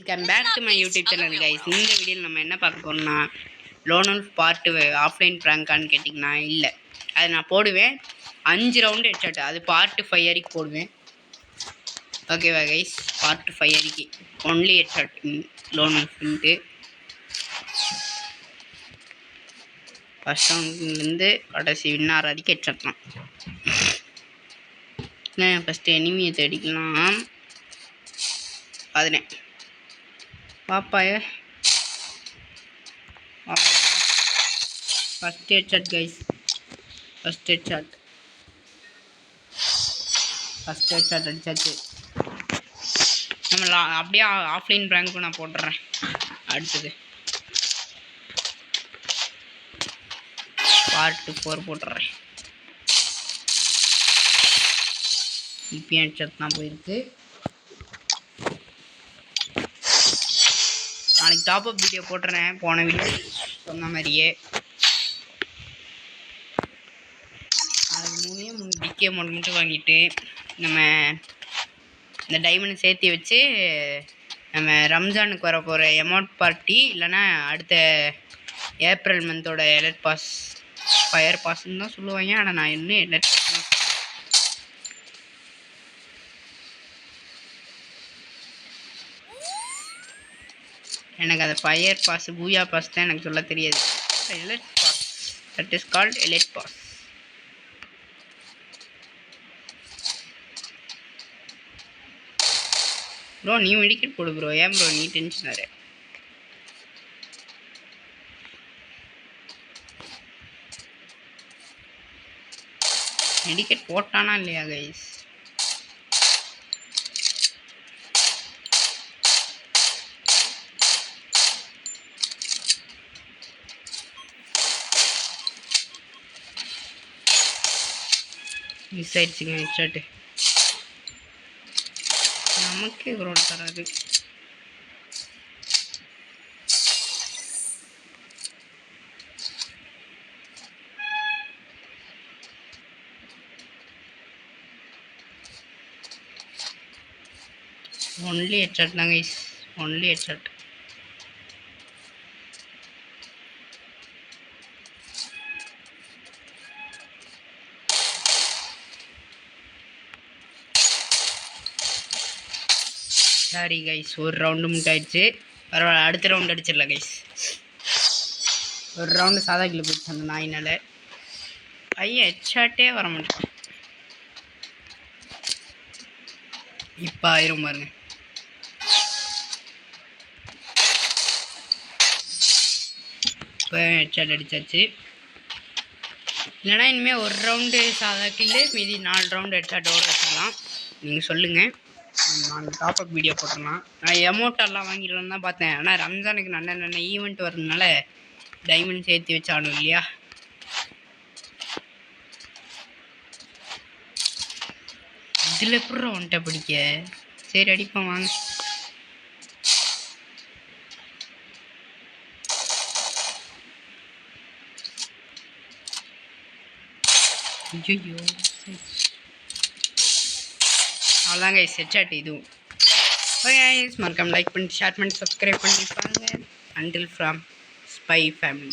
Welcome back to my YouTube channel guys. இந்த வீடியோவில் நம்ம என்ன பார்க்க போகிறோம்னா, லோன் உல்ஃப் பார்ட் ஆஃப்லைன் ப்ராங்கான்னு கேட்டிங்கன்னா இல்லை, அது நான் போடுவேன் 5 ரவுண்டு ஹெட்ஷாட். அது பார்ட் 5 வரைக்கும் போடுவேன். ஓகேவா கைஸ்? பார்ட் 5 வரைக்கும் ஒன்லி ஹெட்ஷாட் லோன் உல்ஃப்ன்ட்டு. ஃபஸ்ட் ரவுண்ட்லேருந்து கடைசி வின்னார் வரைக்கும் ஹெட்ஷாட் தான். ஃபஸ்ட்டு எனிமியை தேடிக்கலாம். அதுனே பாப்பாய first headshot guys. First headshot அடிச்சாச்சு. நம்ம அப்படியே ஆஃப்லைன் ப்ராங்க்கும் நான் போட்டுறேன். அடுத்தது பார்ட் 4 போட்டுறேன். இப்போ ஹெட்ஷாட் தான் போயிருக்கு. நாளைக்கு டாப்அப் வீடியோ போட்டுறேன், போன வீடியோ சொன்ன மாதிரியே. அது 3 டிக்கே மட்டும் வாங்கிட்டு நம்ம இந்த டைமண்ட் சேர்த்து வச்சு நம்ம ரம்ஜானுக்கு வர போகிற எமௌண்ட் பார்ட்டி இல்லைன்னா அடுத்த ஏப்ரல் மந்தோட எலர்ட் பாஸ் ஃபயர் பாஸ்ன்னு தான் சொல்லுவாங்க. ஆனால் நான் இன்னும் எலர்ட் பாஸ் தான். எனக்கு அது ஃபயர் பாஸ் பூயா பாஸ் தான் எனக்கு சொல்ல தெரியாது. Alert boss, that is called alert boss. Bro நீ மெடிக்கெட் போடு ப்ரோ. ஏன் ப்ரோ நீ டென்ஷன் ஆகிற? மெடிக்கெட் போட்டானா இல்லையா கைஸ்? மிஸ் ஆயிடுச்சுங்க ஹெட்ஷாட்டு. நமக்கே க்ரோட் தராது. ஒன்லி ஹெட்ஷாட் தான் guys, only headshot. Sorry guys, ஒரு ரவுண்டு முட்டாயிடுச்சு. பரவாயில்ல, அடுத்த ரவுண்டு அடிச்சிடலாம் கைஸ். ஒரு ரவுண்டு சாதா கிளி போயிடுச்சு அந்த நாயினால். ஐயா ஹெட்ஷாட்டே வர மாட்டேன். இப்போ ஆயிரும் பாருங்க. இப்போ ஹெட்ஷாட் அடித்தாச்சு. இல்லைனா இனிமேல் ஒரு ரவுண்டு சாதா கில்லு, மீதி 4 ரவுண்டு ஹெட்ஷாட்டோடு வச்சுக்கலாம். நீங்கள் சொல்லுங்கள், நாங்கள் டாப்அப் வீடியோ போட்டுடலாம். நான் எமௌண்ட்டெல்லாம் வாங்கிடலான்னு தான் பார்த்தேன். ஆனால் ரம்ஜானுக்கு நல்ல ஈவெண்ட் வரதுனால டைமண்ட் சேர்த்து வச்சாலும் இல்லையா. இதில் எப்படி வந்துட்ட பிடிக்க? சரி அடிப்போம் வாங்க. ஐயோ அவ்வளோதாங்க ஹெட்ஷாட் இதுவும். ஓகே மறக்காம லைக் பண்ணி ஷேர் பண்ணி சப்ஸ்கிரைப் பண்ணி பாருங்கள். Until from spy family.